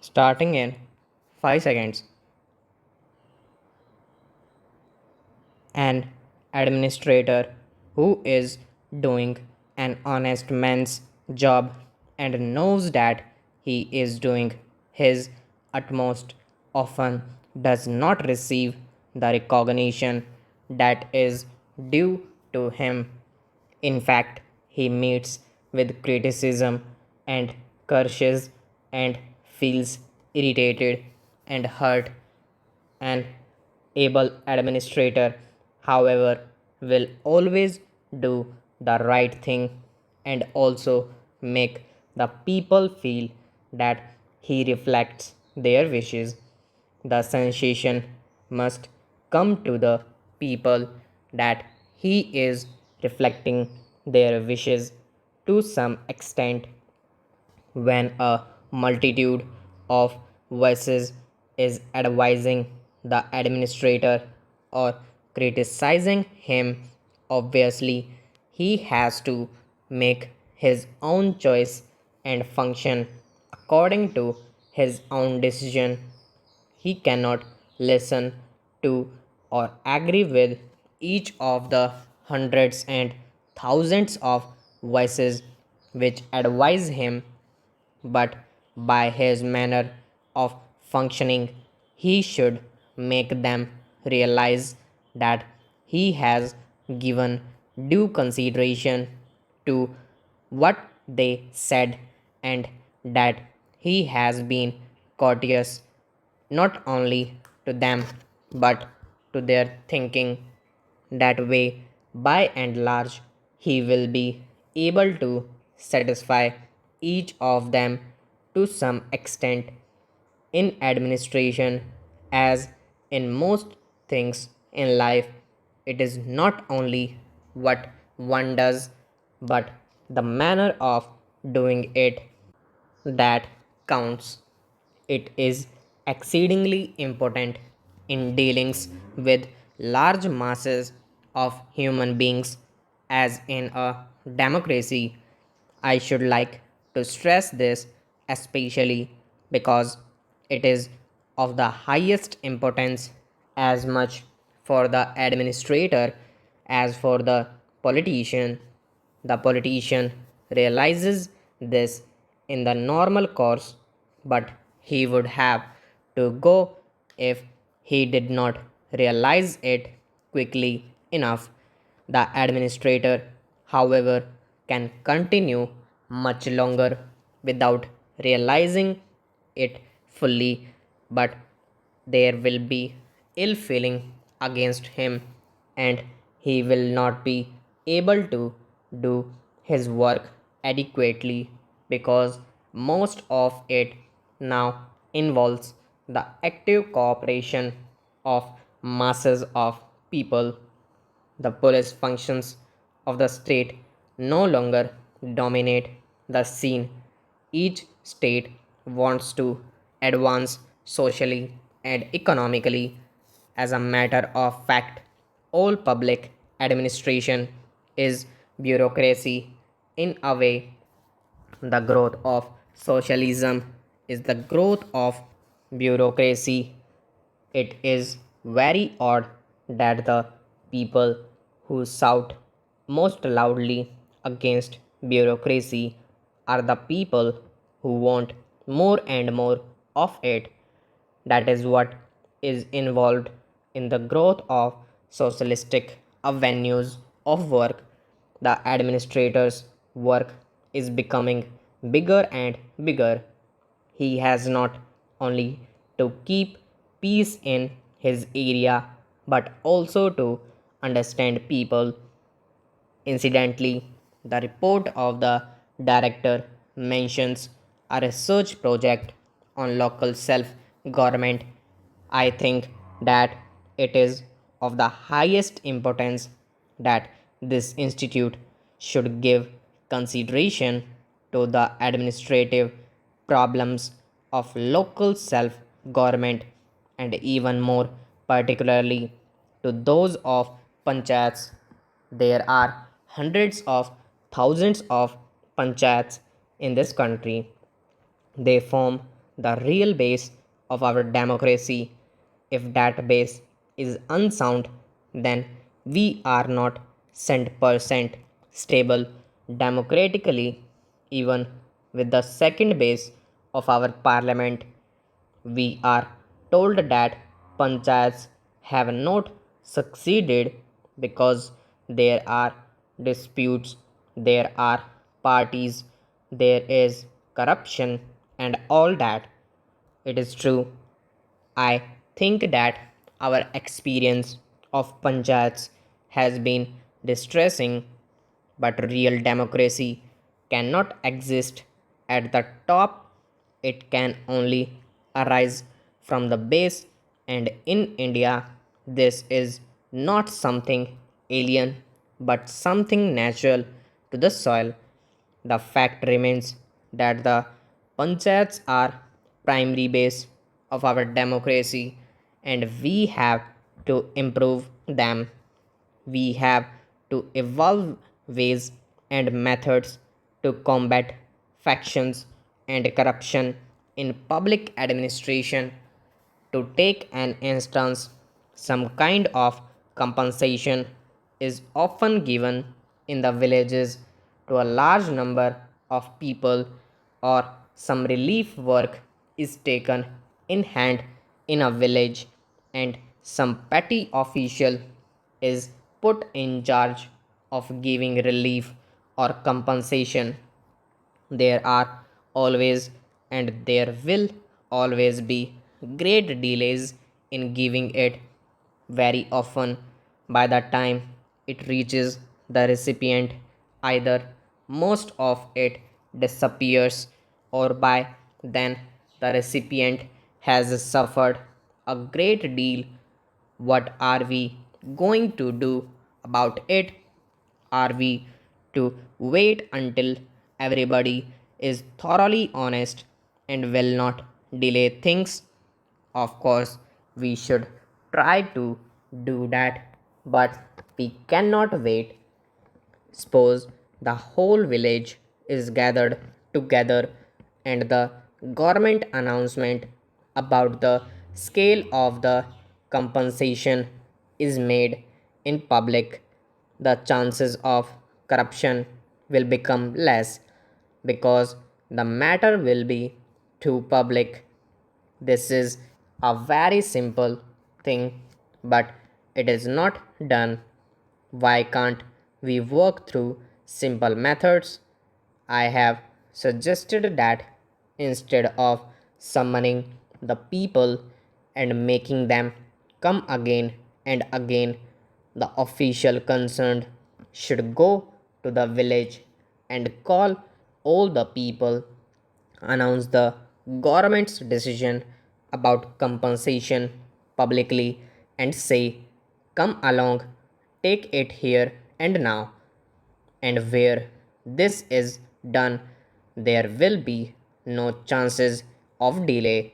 Starting in 5 seconds. An administrator who is doing an honest man's job and knows that he is doing his utmost often does not receive the recognition that is due to him. In fact, he meets with criticism and curses and feels irritated and hurt. An able administrator, however, will always do the right thing and also make the people feel that he reflects their wishes. The sensation must come to the people that he is reflecting their wishes to some extent. When a multitude of voices is advising the administrator or criticizing him, obviously he has to make his own choice and function according to his own decision. He cannot listen to or agree with each of the hundreds and thousands of voices which advise him, but by his manner of functioning, he should make them realize that he has given due consideration to what they said and that he has been courteous not only to them but to their thinking. That way, by and large, he will be able to satisfy each of them to some extent. In administration, as in most things in life, it is not only what one does, but the manner of doing it that counts. It is exceedingly important in dealings with large masses of human beings, as in a democracy. I should like to stress this especially because it is of the highest importance as much for the administrator as for the politician. The politician realizes this in the normal course, but he would have to go if he did not realize it quickly enough. The administrator, however, can continue much longer without realizing it fully, but there will be ill feeling against him and he will not be able to do his work adequately because most of it now involves the active cooperation of masses of people. The police functions of the state no longer dominate the scene. Each state wants to advance socially and economically. As a matter of fact, all public administration is bureaucracy. In a way, the growth of socialism is the growth of bureaucracy. It is very odd that the people who shout most loudly against bureaucracy are the people who want more and more of it. That is what is involved in the growth of socialistic avenues of work. The administrator's work is becoming bigger and bigger. He has not only to keep peace in his area but also to understand people. Incidentally, the report of the director mentions a research project on local self government. I think that it is of the highest importance that this institute should give consideration to the administrative problems of local self government and even more particularly to those of panchayats. There are hundreds of thousands of panchayats in this country. They form the real base of our democracy. If that base is unsound, then we are not 100% stable democratically. Even with the second base of our parliament, we are told that panchayats have not succeeded because there are disputes, there are parties, there is corruption, and all that. It is true. I think that our experience of panchayats has been distressing, but real democracy cannot exist at the top. It can only arise from the base, and in India, this is not something alien but something natural to the soil. The fact remains that the panchayats are primary base of our democracy and we have to improve them. We have to evolve ways and methods to combat factions and corruption in public administration. To take an instance, some kind of compensation is often given in the villages to a large number of people, or some relief work is taken in hand in a village, and some petty official is put in charge of giving relief or compensation. There are always and there will always be great delays in giving it. Very often, by the time it reaches the recipient, either most of it disappears or by then the recipient has suffered a great deal. What are we going to do about it? Are we to wait until everybody is thoroughly honest and will not delay things? Of course, we should try to do that, but we cannot wait. Suppose the whole village is gathered together and the government announcement about the scale of the compensation is made in public. The chances of corruption will become less because the matter will be too public. This is a very simple thing, but it is not done. Why can't we work through simple methods? I have suggested that instead of summoning the people and making them come again and again, the official concerned should go to the village and call all the people, announce the government's decision about compensation publicly, and say, come along, take it here and now. And where this is done, there will be no chances of delay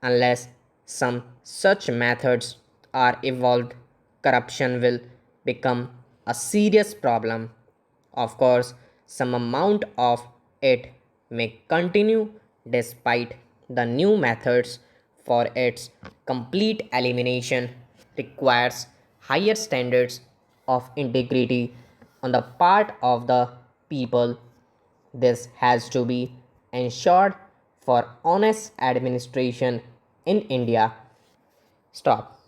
unless some such methods are evolved. Corruption will become a serious problem. Of course, some amount of it may continue despite the new methods. For its complete elimination requires higher standards of integrity on the part of the people. This has to be ensured for honest administration in India. Stop.